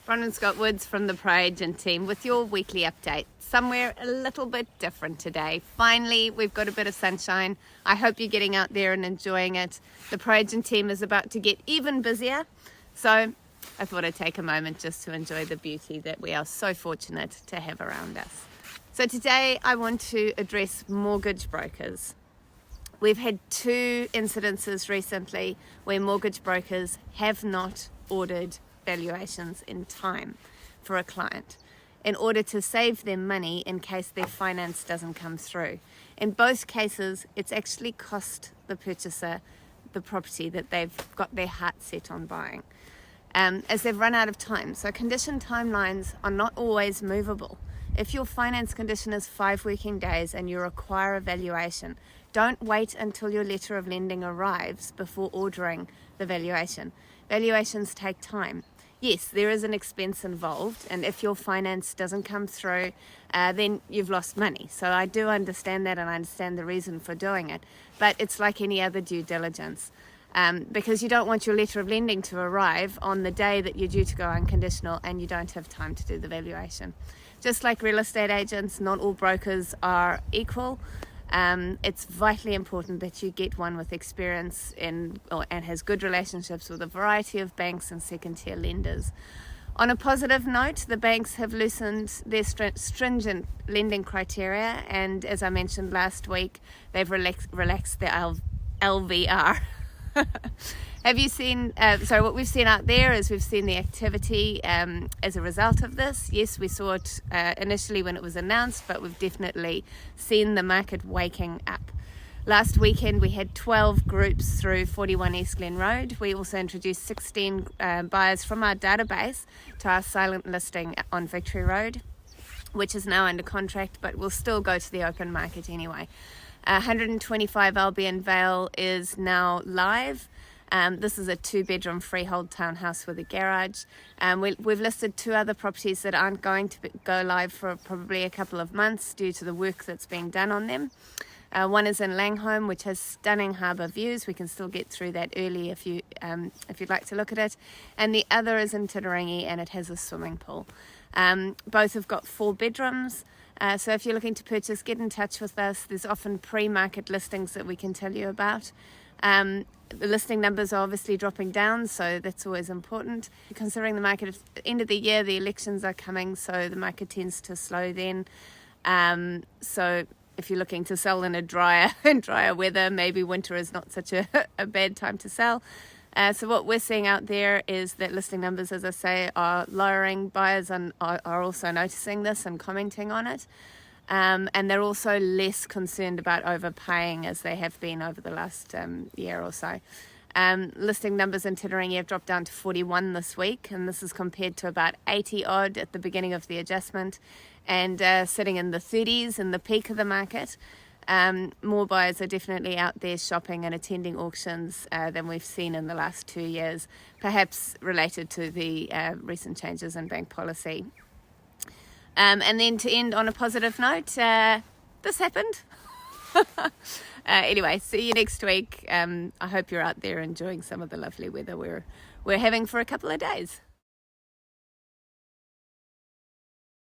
Bronwyn Scott Woods from the Pro Agent team with your weekly update. Somewhere a little bit different today. Finally, we've got a bit of sunshine. I hope you're getting out there and enjoying it. The Pro Agent team is about to get even busier, so I thought I'd take a moment just to enjoy the beauty that we are so fortunate to have around us. So today I want to address mortgage brokers. We've had 2 incidences recently where mortgage brokers have not ordered valuations in time for a client in order to save them money in case their finance doesn't come through. In both cases, it's actually cost the purchaser the property that they've got their heart set on buying, as they've run out of time. So condition timelines are not always movable. If your finance condition is 5 working days and you require a valuation, don't wait until your letter of lending arrives before ordering the valuation. Valuations take time. Yes, there is an expense involved, and if your finance doesn't come through, then you've lost money. So I do understand that, and I understand the reason for doing it. But it's like any other due diligence, because you don't want your letter of lending to arrive on the day that you're due to go unconditional and you don't have time to do the valuation. Just like real estate agents, not all brokers are equal. It's vitally important that you get one with experience and has good relationships with a variety of banks and second-tier lenders. On a positive note, the banks have loosened their stringent lending criteria, and as I mentioned last week, they've relaxed their LVR. Have you seen, what we've seen out there is we've seen the activity as a result of this. Yes, we saw it initially when it was announced, but we've definitely seen the market waking up. Last weekend we had 12 groups through 41 East Glen Road. We also introduced 16 buyers from our database to our silent listing on Victory Road, which is now under contract, but will still go to the open market anyway. 125 Albion Vale is now live. This is a 2-bedroom freehold townhouse with a garage. We've listed 2 other properties that aren't going to go live for probably a couple of months due to the work that's being done on them. One is in Langholm, which has stunning harbour views. We can still get through that early if you'd like to look at it. And the other is in Titirangi, and it has a swimming pool. Both have got 4 bedrooms. So if you're looking to purchase, get in touch with us. There's often pre-market listings that we can tell you about. The listing numbers are obviously dropping down, so that's always important. Considering the market at the end of the year, the elections are coming, so the market tends to slow then. So if you're looking to sell in a drier weather, maybe winter is not such a bad time to sell. So what we're seeing out there is that listing numbers, as I say, are lowering. Buyers are also noticing this and commenting on it. And they're also less concerned about overpaying as they have been over the last year or so. Listing numbers in Titirangi have dropped down to 41 this week, and this is compared to about 80 odd at the beginning of the adjustment, and sitting in the 30s in the peak of the market. More buyers are definitely out there shopping and attending auctions than we've seen in the last 2 years, perhaps related to the recent changes in bank policy. And then to end on a positive note, this happened. Anyway, see you next week. I hope you're out there enjoying some of the lovely weather we're having for a couple of days.